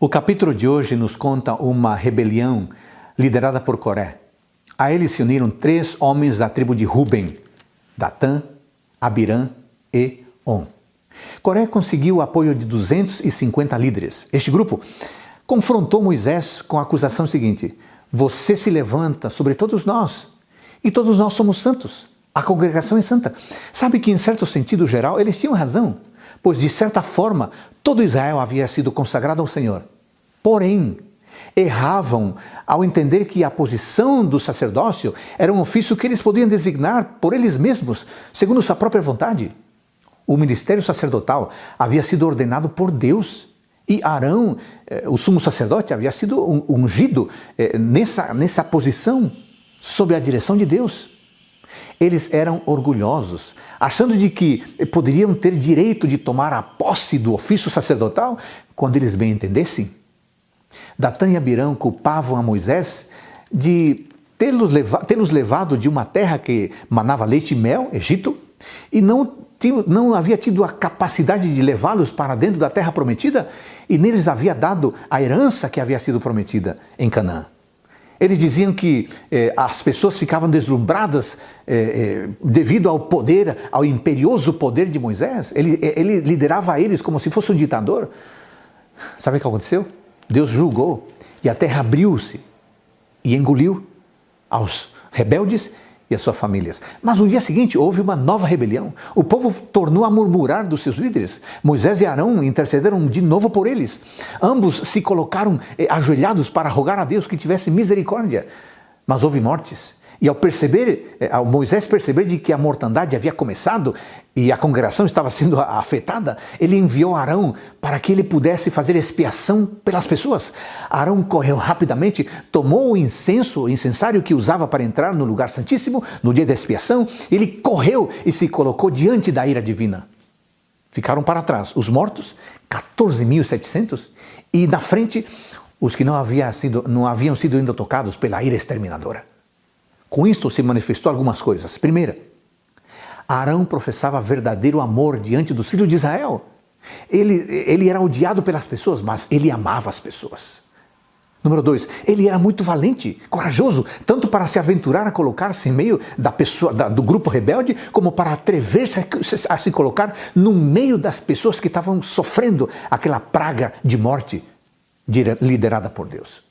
O capítulo de hoje nos conta uma rebelião liderada por Coré. A eles se uniram 3 homens da tribo de Ruben: Datã, Abirã e On. Coré conseguiu o apoio de 250 líderes. Este grupo confrontou Moisés com a acusação seguinte: você se levanta sobre todos nós, e todos nós somos santos. A congregação é santa. Sabe que, em certo sentido geral, eles tinham razão, pois, de certa forma, todo Israel havia sido consagrado ao Senhor. Porém, erravam ao entender que a posição do sacerdócio era um ofício que eles podiam designar por eles mesmos, segundo sua própria vontade. O ministério sacerdotal havia sido ordenado por Deus, e Arão, o sumo sacerdote, havia sido ungido nessa posição, sob a direção de Deus. Eles eram orgulhosos, achando de que poderiam ter direito de tomar a posse do ofício sacerdotal quando eles bem entendessem. Datã e Abirão culpavam a Moisés de tê-los levado de uma terra que manava leite e mel, Egito, e não havia tido a capacidade de levá-los para dentro da terra prometida, e neles havia dado a herança que havia sido prometida em Canaã. Eles diziam que as pessoas ficavam deslumbradas devido ao poder, ao imperioso poder de Moisés. Ele liderava eles como se fosse um ditador. Sabe o que aconteceu? Deus julgou e a terra abriu-se e engoliu aos rebeldes e as suas famílias. Mas no dia seguinte houve uma nova rebelião. O povo tornou a murmurar dos seus líderes. Moisés e Arão intercederam de novo por eles. Ambos se colocaram ajoelhados para rogar a Deus que tivesse misericórdia. Mas houve mortes. E ao Moisés perceber de que a mortandade havia começado e a congregação estava sendo afetada, ele enviou Arão para que ele pudesse fazer expiação pelas pessoas. Arão correu rapidamente, tomou o incensário que usava para entrar no lugar santíssimo no dia da expiação. Ele correu e se colocou diante da ira divina. Ficaram para trás os mortos, 14.700, e na frente os que não haviam sido ainda tocados pela ira exterminadora. Com isto se manifestou algumas coisas. Primeira, Arão professava verdadeiro amor diante dos filhos de Israel. Ele era odiado pelas pessoas, mas ele amava as pessoas. Número 2, ele era muito valente, corajoso, tanto para se aventurar a colocar-se em meio do grupo rebelde, como para atrever-se a se colocar no meio das pessoas que estavam sofrendo aquela praga de morte liderada por Deus.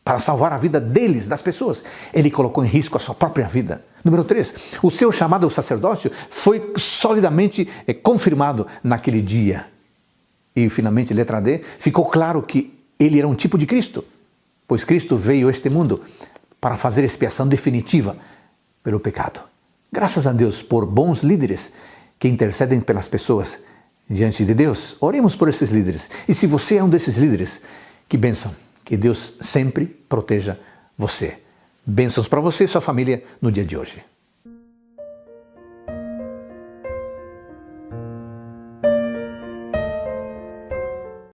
Para salvar a vida deles, das pessoas, ele colocou em risco a sua própria vida. Número 3, o seu chamado ao sacerdócio foi solidamente confirmado naquele dia. E finalmente, letra D, ficou claro que ele era um tipo de Cristo, pois Cristo veio a este mundo para fazer expiação definitiva pelo pecado. Graças a Deus por bons líderes que intercedem pelas pessoas diante de Deus. Oremos por esses líderes. E se você é um desses líderes, que bênção. Que Deus sempre proteja você. Bênçãos para você e sua família no dia de hoje.